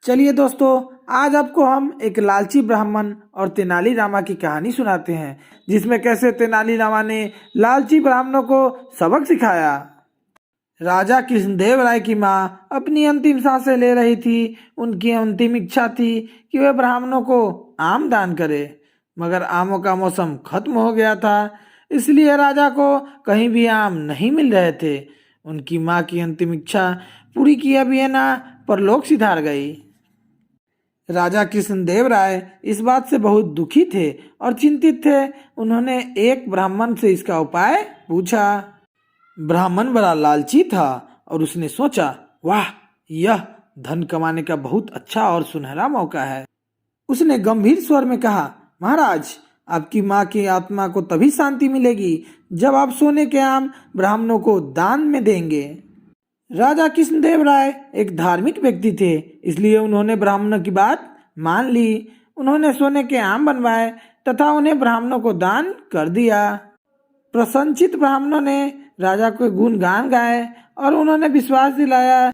चलिए दोस्तों, आज आपको हम एक लालची ब्राह्मण और तेनालीरामा की कहानी सुनाते हैं, जिसमें कैसे तेनालीरामा ने लालची ब्राह्मणों को सबक सिखाया। राजा कृष्णदेव राय की माँ अपनी अंतिम सांसें ले रही थी। उनकी अंतिम इच्छा थी कि वे ब्राह्मणों को आम दान करे, मगर आमों का मौसम खत्म हो गया था, इसलिए राजा को कहीं भी आम नहीं मिल रहे थे। उनकी माँ की अंतिम इच्छा पूरी किए बिना परलोक सिधार गई। राजा कृष्णदेव राय इस बात से बहुत दुखी थे और चिंतित थे। उन्होंने एक ब्राह्मण से इसका उपाय पूछा। ब्राह्मण बड़ा लालची था और उसने सोचा, वाह, यह धन कमाने का बहुत अच्छा और सुनहरा मौका है। उसने गंभीर स्वर में कहा, महाराज, आपकी माँ की आत्मा को तभी शांति मिलेगी जब आप सोने के आम ब्राह्मणों को दान में देंगे। राजा कृष्णदेव राय एक धार्मिक व्यक्ति थे, इसलिए उन्होंने ब्राह्मणों की बात मान ली। उन्होंने सोने के आम बनवाए तथा उन्हें ब्राह्मणों को दान कर दिया। प्रसन्नचित्त ब्राह्मणों ने राजा को गुणगान गाए और उन्होंने विश्वास दिलाया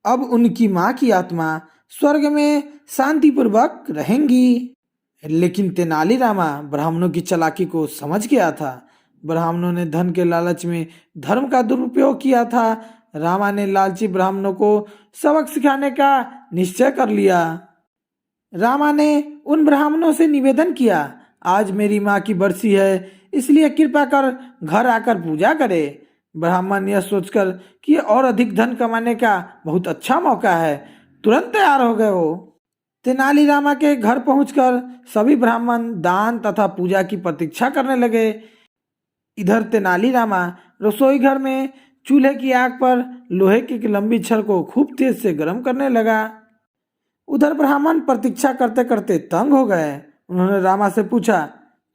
अब उनकी माँ की आत्मा स्वर्ग में शांतिपूर्वक रहेंगी। लेकिन तेनालीरामा ब्राह्मणों की चालाकी को समझ गया था। ब्राह्मणों ने धन के लालच में धर्म का दुरुपयोग किया था। रामा ने लालची ब्राह्मणों को सबक सिखाने का निश्चय कर लिया। रामा ने उन ब्राह्मणों से निवेदन किया, आज मेरी माँ की बरसी है, इसलिए कृपा कर घर आकर पूजा करे। ब्राह्मण यह सोचकर कि और अधिक धन कमाने का बहुत अच्छा मौका है, तुरंत तैयार हो गए। वो तेनालीरामा के घर पहुंचकर सभी ब्राह्मण दान तथा पूजा की प्रतीक्षा करने लगे। इधर तेनालीरामा रसोई घर में चूल्हे की आग पर लोहे की लंबी छड़ को खूब तेज से गर्म करने लगा। उधर ब्राह्मण प्रतीक्षा करते करते तंग हो गए। उन्होंने रामा से पूछा,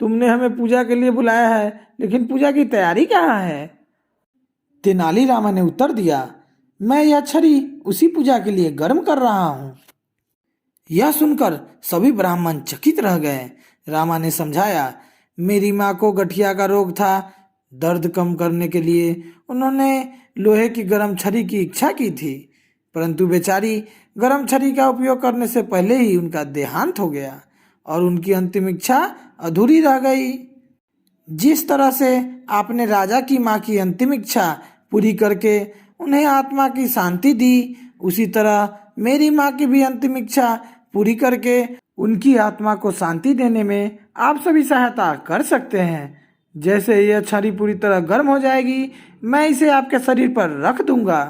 तुमने हमें पूजा के लिए बुलाया है, लेकिन पूजा की तैयारी कहाँ है? तेनालीरामा ने उत्तर दिया, मैं यह छड़ी उसी पूजा के लिए गर्म कर रहा हूँ। यह सुनकर सभी ब्राह्मण चकित रह गए। रामा ने समझाया, मेरी माँ को गठिया का रोग था। दर्द कम करने के लिए उन्होंने लोहे की गर्म छड़ी की इच्छा की थी, परंतु बेचारी गर्म छड़ी का उपयोग करने से पहले ही उनका देहांत हो गया और उनकी अंतिम इच्छा अधूरी रह गई। जिस तरह से आपने राजा की माँ की अंतिम इच्छा पूरी करके उन्हें आत्मा की शांति दी, उसी तरह मेरी माँ की भी अंतिम इच्छा पूरी करके उनकी आत्मा को शांति देने में आप सभी सहायता कर सकते हैं। जैसे यह छड़ी पूरी तरह गर्म हो जाएगी, मैं इसे आपके शरीर पर रख दूंगा।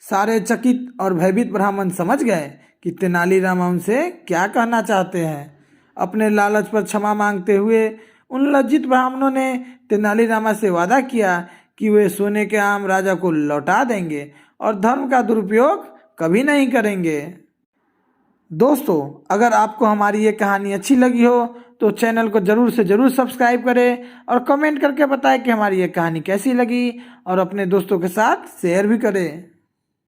सारे चकित और भयभीत ब्राह्मण समझ गए कि तेनालीरामा उनसे क्या कहना चाहते हैं। अपने लालच पर क्षमा मांगते हुए उन लज्जित ब्राह्मणों ने तेनालीरामा से वादा किया कि वे सोने के आम राजा को लौटा देंगे और धर्म का दुरुपयोग कभी नहीं करेंगे। दोस्तों, अगर आपको हमारी ये कहानी अच्छी लगी हो तो चैनल को ज़रूर से ज़रूर सब्सक्राइब करें और कमेंट करके बताएं कि हमारी ये कहानी कैसी लगी, और अपने दोस्तों के साथ शेयर भी करें।